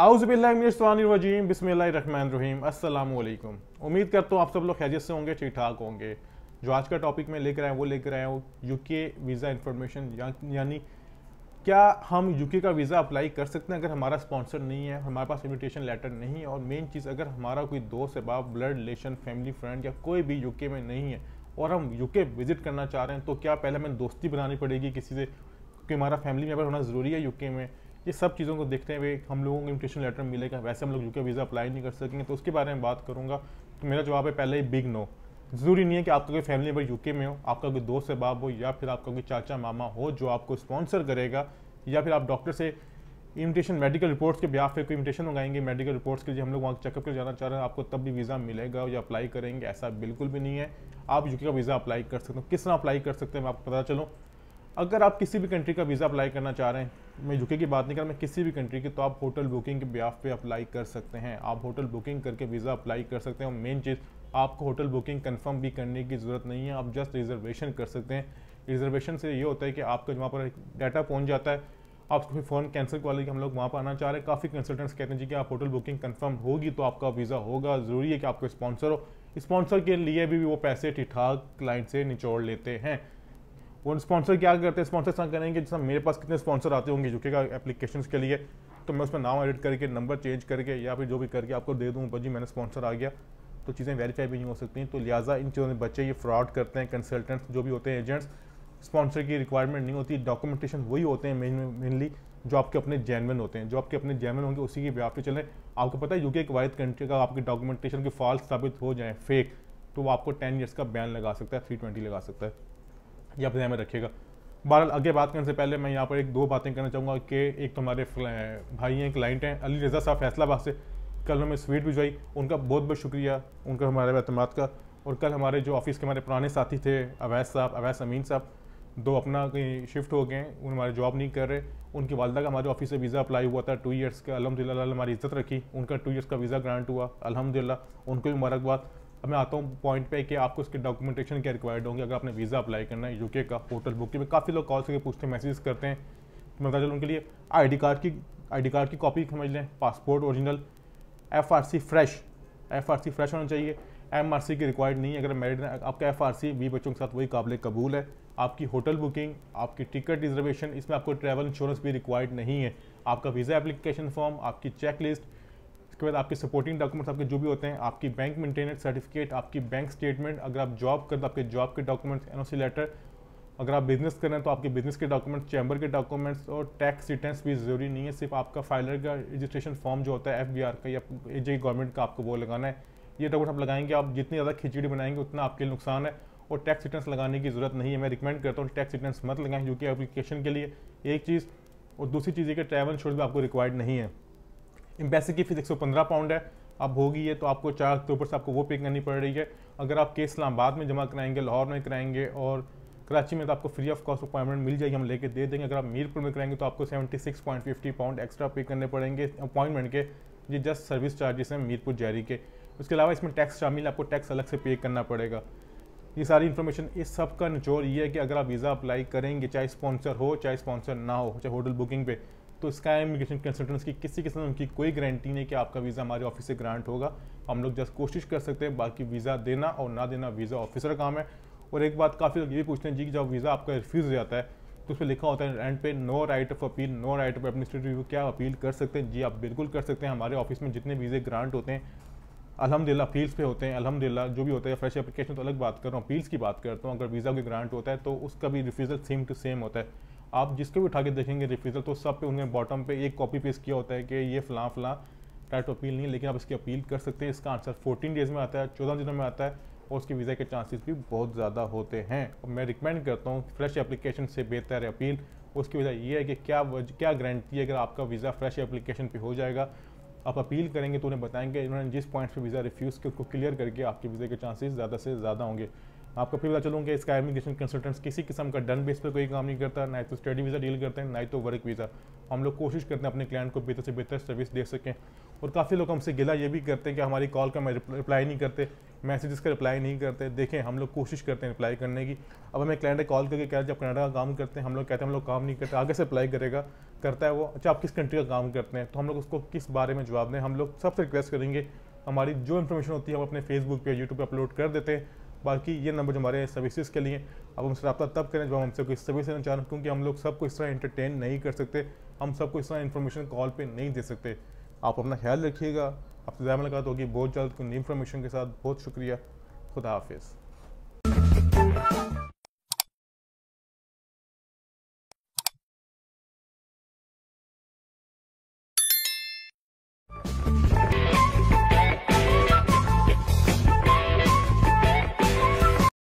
आउज़ुबिल्लाहिमिनश्शैतानिर्रजीम बिस्मिल्लाहिर्रहमानिर्रहीम अस्सलामु अलैकुम। उम्मीद करता हूँ आप सब लोग खैरियत से होंगे, ठीक ठाक होंगे। जो आज का टॉपिक मैं लेकर आया वो लेकर आया हूँ यूके वीज़ा इन्फॉर्मेशन, यानी क्या हम यूके का वीज़ा अप्लाई कर सकते हैं अगर हमारा स्पॉन्सर नहीं है, हमारे पास इन्विटेशन लेटर नहीं है, और मेन चीज़ अगर हमारा कोई दोस्त है, बाप, ब्लड रिलेशन, फैमिली फ्रेंड या कोई भी यूके में नहीं है और हम यूके विजिट करना चाह रहे हैं, तो क्या पहले हमें दोस्ती बनानी पड़ेगी किसी से, क्योंकि हमारा फैमिली मेंबर होना ज़रूरी है यूके में। ये सब चीज़ों को देखते हुए हम लोगों को इन्विटेशन लेटर मिलेगा, वैसे हम लोग यूके वीज़ा अप्लाई नहीं कर सकेंगे, तो उसके बारे में बात करूँगा। तो मेरा जवाब है पहले ही बिग नो। ज़रूरी नहीं है कि आपका कोई फैमिली मेंबर यूके में हो, आपका कोई दोस्त है, बाप हो, या फिर आपका कोई चाचा मामा हो जो आपको स्पॉन्सर करेगा, या फिर आप डॉक्टर से इन्विटेशन मेडिकल रिपोर्ट्स के ब्याह पे कोई इन्विटेशन मंगाएंगे मेडिकल रिपोर्ट्स के लिए, हम लोग वहाँ चेकअप के जाना चाह रहे हैं, आपको तब भी वीज़ा मिलेगा या अप्लाई करेंगे, ऐसा बिल्कुल भी नहीं है। आप यूके का वीज़ा अप्लाई कर सकते हो। किस तरह अप्लाई कर सकते हैं मैं आपको पता चलूँ। अगर आप किसी भी कंट्री का वीज़ा अप्लाई करना चाह रहे हैं, मैं यूके की बात नहीं कर रहा, मैं किसी भी कंट्री की, तो आप होटल बुकिंग के ब्याह पे अप्लाई कर सकते हैं। आप होटल बुकिंग करके वीज़ा अप्लाई कर सकते हैं। और मेन चीज़, आपको होटल बुकिंग कंफर्म भी करने की ज़रूरत नहीं है, आप जस्ट रिजर्वेशन कर सकते हैं। रिजर्वेशन से ये होता है कि आपका वहाँ पर डाटा पहुँच जाता है, आप फिर फ़ोन कैंसिल कर वाले कि हम लोग वहाँ पर आना चाह रहे हैं। काफ़ी कंसल्टेंट्स कहते हैं जी कि आप होटल बुकिंग कंफर्म होगी तो आपका वीज़ा होगा। ज़रूरी है कि आपको स्पॉन्सर हो, स्पॉन्सर के लिए भी वो पैसे ठीक ठाक क्लाइंट से निचोड़ लेते हैं। वो स्पॉन्सर क्या करते हैं, स्पॉन्सर क्या करेंगे, जैसे मेरे पास कितने स्पॉन्सर आते होंगे यूके का एप्लीकेशंस के लिए, तो मैं उसमें नाम एडिट करके नंबर चेंज करके या फिर जो भी करके आपको दे दूँ, जी मैंने स्पॉन्सर आ गया, तो चीज़ें वेरीफाई भी नहीं हो सकती। तो लिहाजा इन चीज़ों में बच्चे ये फ्रॉड करते हैं। कंसल्टेंट्स जो भी होते हैं, एजेंट्स, स्पॉन्सर की रिक्वायरमेंट नहीं होती, डॉक्यूमेंटेशन वही होते हैं मेनली जो आपके अपने जेन्युइन होते हैं। जो आपके अपने जेन्युइन होंगे उसी की ब्याह पे चलें। आपको पता है यूके एक वाहिद कंट्री का आपकी डॉक्यूमेंटेशन के फॉल्स साबित हो जाए, फेक, तो वो आपको 10 ईयर्स का बैन लगा सकता है, 320 लगा सकता है। ये आप ध्यान में रखिएगा। बहरहाल आगे बात करने से पहले मैं यहाँ पर एक दो बातें करना चाहूँगा कि एक तो हमारे भाई हैं, क्लाइंट हैं, अली रज़ा साहब फैसलाबाद से, कल हमें स्वीट भिजवाई, उनका बहुत बहुत शुक्रिया, उनका हमारे एतमाद का। और कल हमारे जो ऑफिस के हमारे पुराने साथी थे, अवैस साहब, अवैस अमीन साहब, दो अपना कहीं शिफ्ट हो गए, उन हमारे जॉब नहीं कर रहे। उनकी वालदा का हमारे ऑफिस से वीज़ा अप्लाई हुआ था 2 ईयर्स का, अल्हम्दुलिल्लाह हमारी इज्जत रखी, उनका 2 ईयर्स का वीज़ा ग्रांट हुआ, अल्हम्दुलिल्लाह, उनको भी मुबारकबाद। अब मैं आता हूँ पॉइंट पे कि आपको उसके डॉक्यूमेंटेशन क्या रिक्वायर्ड होंगे अगर आपने वीज़ा अप्लाई करना है यूके का। होटल बुकिंग में काफ़ी लोग कॉल करके पूछते हैं, मैसेज करते हैं, तो मैं बता चलूँ उनके लिए आई डी कार्ड की कॉपी समझ लें, पासपोर्ट ओरिजिनल, FRC फ्रेश होना चाहिए, MRC की रिक्वायर्ड नहीं है। अगर मैरिड आपका FRC 20 बच्चों के साथ वही काबिल कबूल है। आपकी होटल बुकिंग, आपकी टिकट रिजर्वेशन, इसमें आपको ट्रैवल इंश्योरेंस भी रिक्वायर्ड नहीं है। आपका वीज़ा एप्लीकेशन फॉर्म, आपकी चेक लिस्ट, इसके बाद आपके सपोर्टिंग डॉक्यूमेंट्स आपके जो भी होते हैं, आपकी बैंक मेंटेनेंस सर्टिफिकेट, आपकी बैंक स्टेटमेंट, अगर आप जॉब करते आपके जॉब के डॉक्यूमेंट्स, NOC लेटर, अगर आप बिजनेस कर रहे हैं तो आपके बिजनेस के डॉक्यूमेंट्स, चैम्बर के डॉक्यूमेंट्स, और टैक्स रिटर्न्स भी ज़रूरी नहीं है। सिर्फ आपका फाइलर का रजिस्ट्रेशन फॉर्म जो होता है FBR का या AJ गवर्नमेंट का, आपको वो लगाना है। ये डॉक्यूमेंट आप लगाएंगे, आप जितनी ज़्यादा खिचड़ी बनाएंगे उतना आपके लिए नुकसान है, और टैक्स रिटर्न्स लगाने की ज़रूरत नहीं है। मैं रिकमेंड करता हूँ टैक्स रिटर्न्स मत लगाएं यूके एप्लीकेशन के लिए, एक चीज़। और दूसरी चीज़ ये कि ट्रैवल इंश्योरेंस भी आपको रिक्वायर्ड नहीं है। एम्बेसी की फीस 115 पाउंड है, अब होगी ये तो आपको 4 अक्टूबर से आपको वो पे करनी पड़ रही है। अगर आप केस इस्लामाबाद में जमा कराएंगे, लाहौर में कराएंगे और कराची में, तो आपको फ्री ऑफ कॉस्ट अपॉइंटमेंट मिल जाएगी, हम लेके दे देंगे। अगर आप मीरपुर में कराएंगे तो आपको 76.50 पाउंड एक्स्ट्रा पे करने पड़ेंगे अपॉइंटमेंट के, ये जस्ट सर्विस चार्जेस हैं मीरपुर जैरी के। उसके अलावा इसमें टैक्स शामिल है, आपको टैक्स अलग से पे करना पड़ेगा। ये सारी इन्फॉर्मेशन, इस सब का निचोड़ ये है कि अगर आप वीज़ा अप्लाई करेंगे, चाहे स्पॉन्सर हो चाहे स्पॉन्सर ना हो, चाहे होटल बुकिंग पे, तो स्काई इमिग्रेशन कंसल्टेंट्स की किसी किस्म उनकी कोई गारंटी नहीं कि आपका वीज़ा हमारे ऑफिस से ग्रांट होगा। हम लोग जस्ट कोशिश कर सकते हैं, बाकी वीज़ा देना और ना देना वीज़ा ऑफिसर का काम है। और एक बात काफ़ी लोग ये भी पूछते हैं जी कि जब वीज़ा आपका रिफ्यूज़ हो जाता है तो उस पर लिखा होता है एंड पे no right of appeal, no right of administrative review, क्या अपील कर सकते हैं? जी आप बिल्कुल कर सकते हैं। हमारे ऑफिस में जितने वीज़े ग्रांट होते हैं अल्हम्दुलिल्लाह अपील्स पे होते हैं, अल्हम्दुलिल्लाह जो भी होता है। फ्रेश एप्लीकेशन तो अलग बात कर रहा हूँ, अपील्स की बात करता हूँ। अगर वीज़ा के ग्रांट होता है तो उसका भी रिफ्यूज़ल सेम टू सेम होता है। आप जिसको भी उठा के देखेंगे रिफ्यूज़ल, तो सब पे उन्होंने बॉटम पे एक कॉपी पेस्ट किया होता है कि ये फ़लाँ राइट ऑफ अपील नहीं है, लेकिन आप इसकी अपील कर सकते हैं। इसका आंसर 14 डेज़ में आता है, 14 दिनों में आता है, और उसके वीज़ा के चांसेस भी बहुत ज़्यादा होते हैं। और मैं रिकमेंड करता हूँ फ्रेश एप्लीकेशन से बेहतर है अपील। उसकी वजह ये है कि क्या गारंटी है अगर आपका वीज़ा फ्रेश एप्लीकेशन पे हो जाएगा, आप अपील करेंगे तो उन्हें बताएंगे इन्होंने जिस पॉइंट पे वीज़ा रिफ्यूज़ किया उसको क्लियर करके आपके वीज़े के चांसेस ज़्यादा से ज़्यादा होंगे। आपको फिर पता चलूँ कि स्काई इमिग्रेशन कंसल्टेंट्स किसी किस्म का डन बेस पर कोई काम नहीं करता, ना तो स्टडी वीज़ा डील करते हैं, ना तो वर्क वीज़ा। हम लोग कोशिश करते हैं अपने क्लाइंट को बेहतर से बेहतर सर्विस दे सकें। और काफ़ी लोग हमसे गिला ये भी करते हैं कि हमारी कॉल का मैं रिप्लाई नहीं करते। मैसेजेस का रिप्लाई नहीं करते। देखें हम लोग कोशिश करते हैं रिप्लाई करने की। अब हमें क्लाइंट कॉल करके कह रहे जब कनाडा का काम करते हैं, हम लोग कहते हैं हम लोग काम नहीं करते, आगे से रिप्लाई करेगा करता है वो, अच्छा आप किस कंट्री का काम करते हैं, तो हम लोग उसको किस बारे में जवाब दें। हम लोग सबसे रिक्वेस्ट करेंगे हमारी जो इन्फॉर्मेशन होती है हम अपने फेसबुक पे यूट्यूब पे अपलोड कर देते हैं। बाकी ये नंबर जो हमारे सर्विसेज के लिए, अब हमसे रब्ता तब करें जब हम हमसे कोई सर्विस लेना चाहें, क्योंकि हम लोग सबको इस तरह एंटरटेन नहीं कर सकते, हम सबको इस तरह इन्फॉर्मेशन कॉल पे नहीं दे सकते। आप अपना ख्याल रखिएगा, आपसे ज़्यादा मुलाकात होगी बहुत जल्द कोई नई इन्फॉर्मेशन के साथ। बहुत शुक्रिया, खुदा हाफिज़।